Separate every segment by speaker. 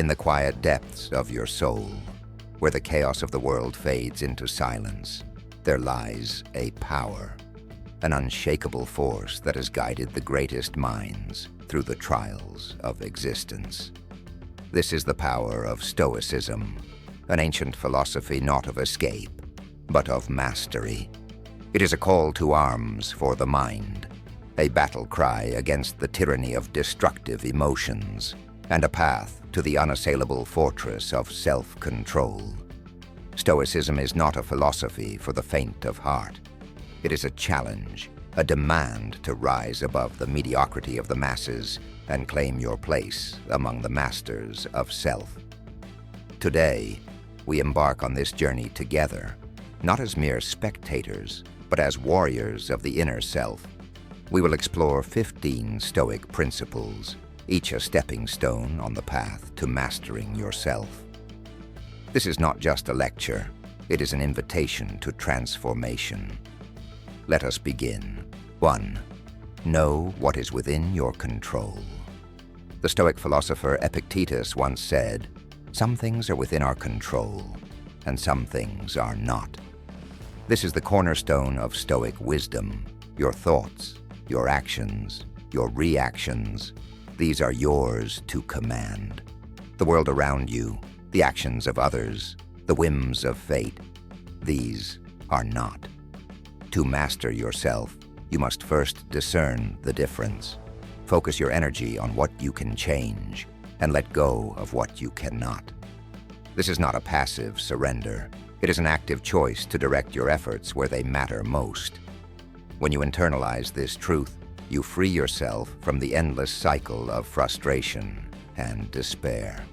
Speaker 1: In the quiet depths of your soul, where the chaos of the world fades into silence, there lies a power, an unshakable force that has guided the greatest minds through the trials of existence. This is the power of Stoicism, an ancient philosophy not of escape, but of mastery. It is a call to arms for the mind, a battle cry against the tyranny of destructive emotions, and a path to the unassailable fortress of self-control. Stoicism is not a philosophy for the faint of heart. It is a challenge, a demand to rise above the mediocrity of the masses and claim your place among the masters of self. Today, we embark on this journey together, not as mere spectators, but as warriors of the inner self. We will explore 15 Stoic principles, each a stepping stone on the path to mastering yourself. This is not just a lecture, it is an invitation to transformation. Let us begin. 1. Know what is within your control. The Stoic philosopher Epictetus once said, "Some things are within our control, and some things are not." This is the cornerstone of Stoic wisdom. Your thoughts, your actions, your reactions, these are yours to command. The world around you, the actions of others, the whims of fate, these are not. To master yourself, you must first discern the difference. Focus your energy on what you can change, and let go of what you cannot. This is not a passive surrender. It is an active choice to direct your efforts where they matter most. When you internalize this truth, you free yourself from the endless cycle of frustration and despair.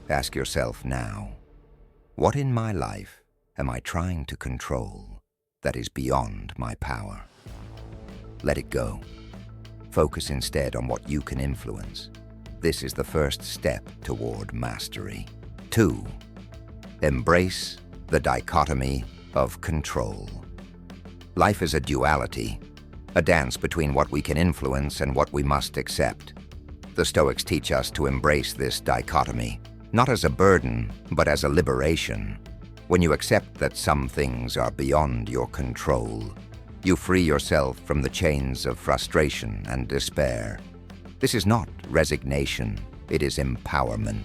Speaker 1: Ask yourself now, what in my life am I trying to control that is beyond my power? Let it go. Focus instead on what you can influence. This is the first step toward mastery. 2. Embrace the dichotomy of control. Life is a duality, a dance between what we can influence and what we must accept. The Stoics teach us to embrace this dichotomy, not as a burden, but as a liberation. When you accept that some things are beyond your control, you free yourself from the chains of frustration and despair. This is not resignation, it is empowerment.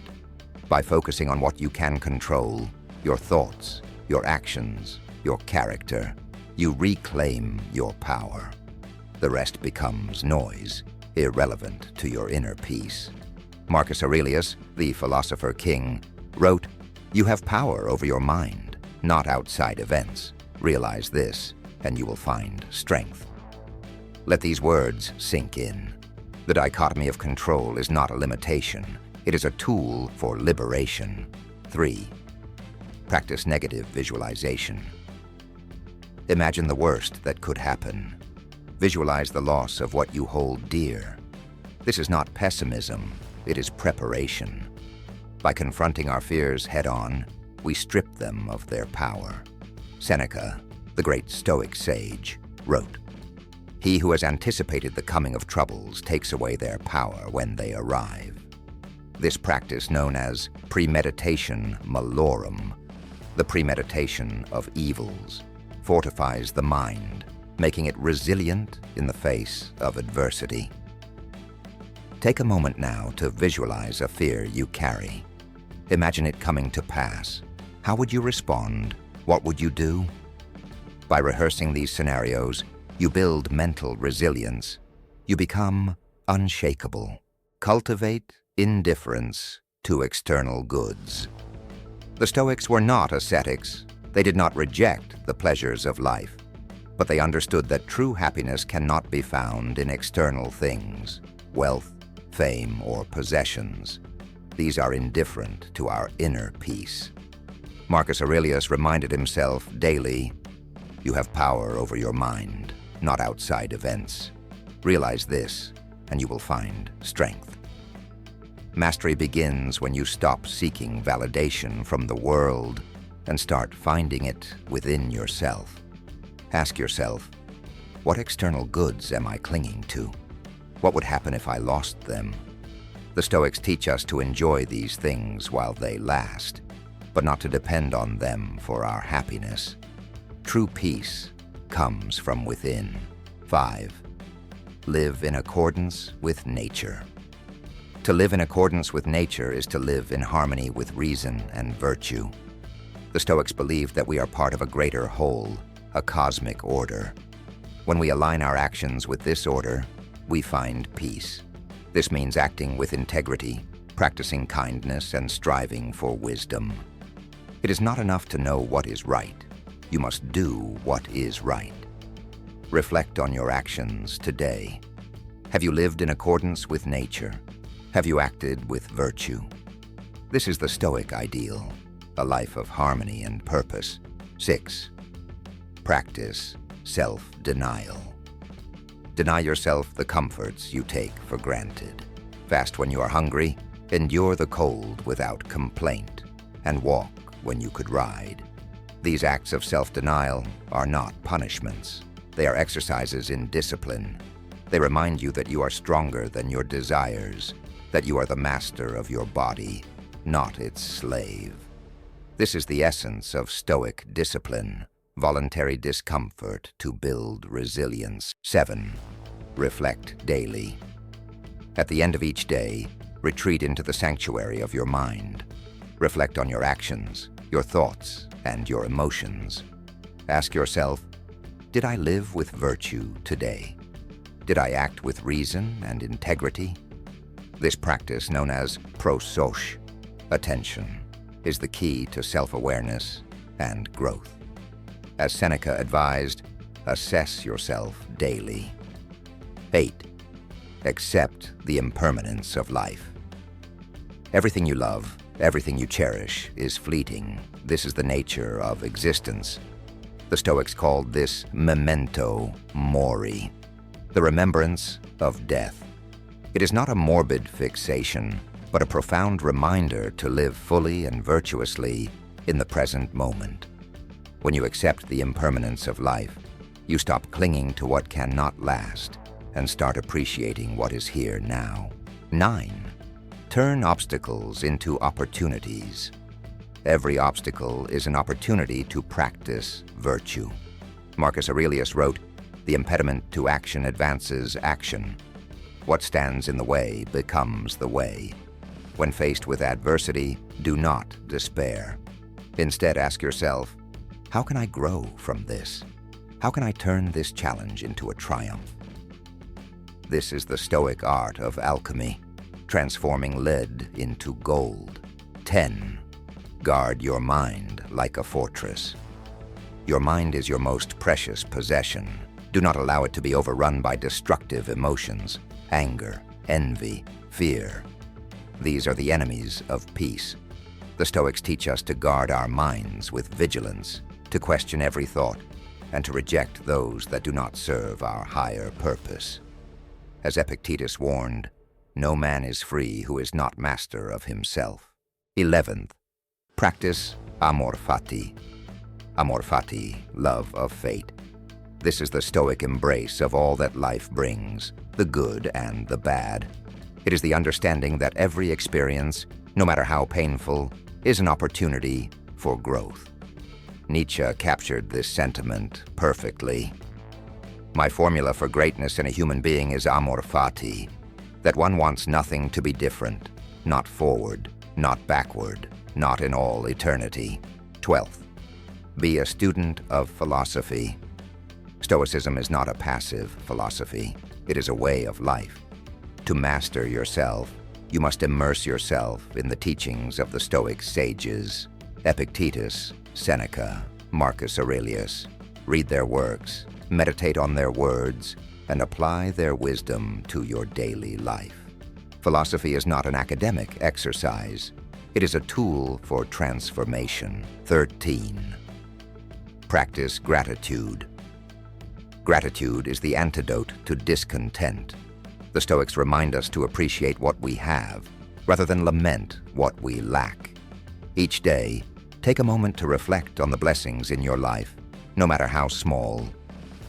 Speaker 1: By focusing on what you can control, your thoughts, your actions, your character, you reclaim your power. The rest becomes noise, irrelevant to your inner peace. Marcus Aurelius, the philosopher king, wrote, "You have power over your mind, not outside events. Realize this, and you will find strength." Let these words sink in. The dichotomy of control is not a limitation. It is a tool for liberation. 3. Practice negative visualization. Imagine the worst that could happen. Visualize the loss of what you hold dear. This is not pessimism, it is preparation. By confronting our fears head-on, we strip them of their power. Seneca, the great Stoic sage, wrote, "He who has anticipated the coming of troubles takes away their power when they arrive." This practice, known as premeditation malorum, the premeditation of evils, fortifies the mind, making it resilient in the face of adversity. Take a moment now to visualize a fear you carry. Imagine it coming to pass. How would you respond? What would you do? By rehearsing these scenarios, you build mental resilience. You become unshakable. Cultivate indifference to external goods. The Stoics were not ascetics. They did not reject the pleasures of life, but they understood that true happiness cannot be found in external things, wealth, fame, or possessions. These are indifferent to our inner peace. Marcus Aurelius reminded himself daily, "You have power over your mind, not outside events. Realize this, and you will find strength." Mastery begins when you stop seeking validation from the world and start finding it within yourself. Ask yourself, what external goods am I clinging to? What would happen if I lost them? The Stoics teach us to enjoy these things while they last, but not to depend on them for our happiness. True peace comes from within. 5. Live in accordance with nature. To live in accordance with nature is to live in harmony with reason and virtue. The Stoics believed that we are part of a greater whole, a cosmic order. When we align our actions with this order, we find peace. This means acting with integrity, practicing kindness, and striving for wisdom. It is not enough to know what is right. You must do what is right. Reflect on your actions today. Have you lived in accordance with nature? Have you acted with virtue? This is the Stoic ideal, a life of harmony and purpose. 6. Practice self-denial. Deny yourself the comforts you take for granted. Fast when you are hungry, endure the cold without complaint, and walk when you could ride. These acts of self-denial are not punishments. They are exercises in discipline. They remind you that you are stronger than your desires, that you are the master of your body, not its slave. This is the essence of Stoic discipline, voluntary discomfort to build resilience. 7. Reflect daily. At the end of each day, retreat into the sanctuary of your mind. Reflect on your actions, your thoughts, and your emotions. Ask yourself, did I live with virtue today? Did I act with reason and integrity? This practice, known as prososche, attention, is the key to self-awareness and growth. As Seneca advised, assess yourself daily. 8. Accept the impermanence of life. Everything you love, everything you cherish, is fleeting. This is the nature of existence. The Stoics called this memento mori, the remembrance of death. It is not a morbid fixation, but a profound reminder to live fully and virtuously in the present moment. When you accept the impermanence of life, you stop clinging to what cannot last and start appreciating what is here now. 9. Turn obstacles into opportunities. Every obstacle is an opportunity to practice virtue. Marcus Aurelius wrote, "The impediment to action advances action. What stands in the way becomes the way." When faced with adversity, do not despair. Instead, ask yourself, how can I grow from this? How can I turn this challenge into a triumph? This is the Stoic art of alchemy, transforming lead into gold. 10. Guard your mind like a fortress. Your mind is your most precious possession. Do not allow it to be overrun by destructive emotions, anger, envy, fear. These are the enemies of peace. The Stoics teach us to guard our minds with vigilance, to question every thought, and to reject those that do not serve our higher purpose. As Epictetus warned, no man is free who is not master of himself. 11th, practice amor fati. Amor fati, love of fate. This is the Stoic embrace of all that life brings, the good and the bad. It is the understanding that every experience, no matter how painful, is an opportunity for growth. Nietzsche captured this sentiment perfectly. My formula for greatness in a human being is amor fati, that one wants nothing to be different, not forward, not backward, not in all eternity. 12th, be a student of philosophy. Stoicism is not a passive philosophy. It is a way of life. To master yourself, you must immerse yourself in the teachings of the Stoic sages, Epictetus, Seneca, Marcus Aurelius. Read their works, meditate on their words, and apply their wisdom to your daily life. Philosophy is not an academic exercise. It is a tool for transformation. 13. Practice gratitude. Gratitude is the antidote to discontent. The Stoics remind us to appreciate what we have, rather than lament what we lack. Each day, take a moment to reflect on the blessings in your life, no matter how small.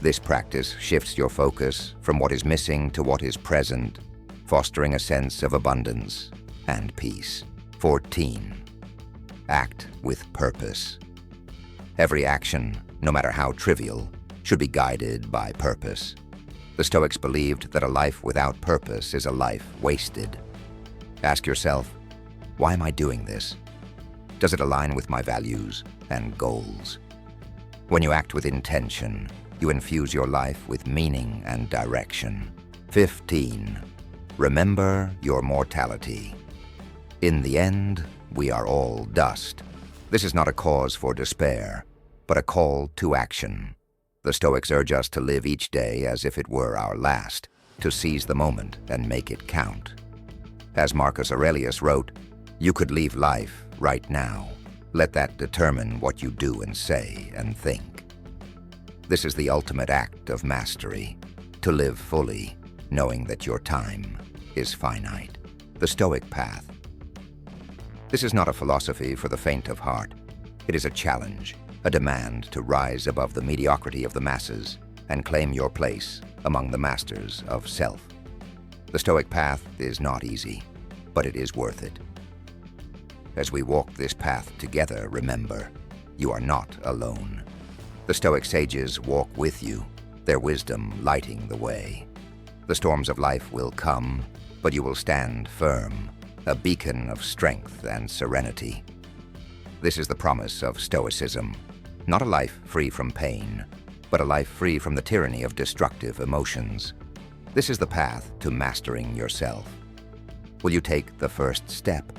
Speaker 1: This practice shifts your focus from what is missing to what is present, fostering a sense of abundance and peace. 14. Act with purpose. Every action, no matter how trivial, should be guided by purpose. The Stoics believed that a life without purpose is a life wasted. Ask yourself, why am I doing this? Does it align with my values and goals? When you act with intention, you infuse your life with meaning and direction. 15. Remember your mortality. In the end, we are all dust. This is not a cause for despair, but a call to action. The Stoics urge us to live each day as if it were our last, to seize the moment and make it count. As Marcus Aurelius wrote, "You could leave life right now. Let that determine what you do and say and think." This is the ultimate act of mastery, to live fully, knowing that your time is finite. The Stoic path. This is not a philosophy for the faint of heart. It is a challenge, a demand to rise above the mediocrity of the masses and claim your place among the masters of self. The Stoic path is not easy, but it is worth it. As we walk this path together, remember, you are not alone. The Stoic sages walk with you, their wisdom lighting the way. The storms of life will come, but you will stand firm, a beacon of strength and serenity. This is the promise of Stoicism, not a life free from pain, but a life free from the tyranny of destructive emotions. This is the path to mastering yourself. Will you take the first step?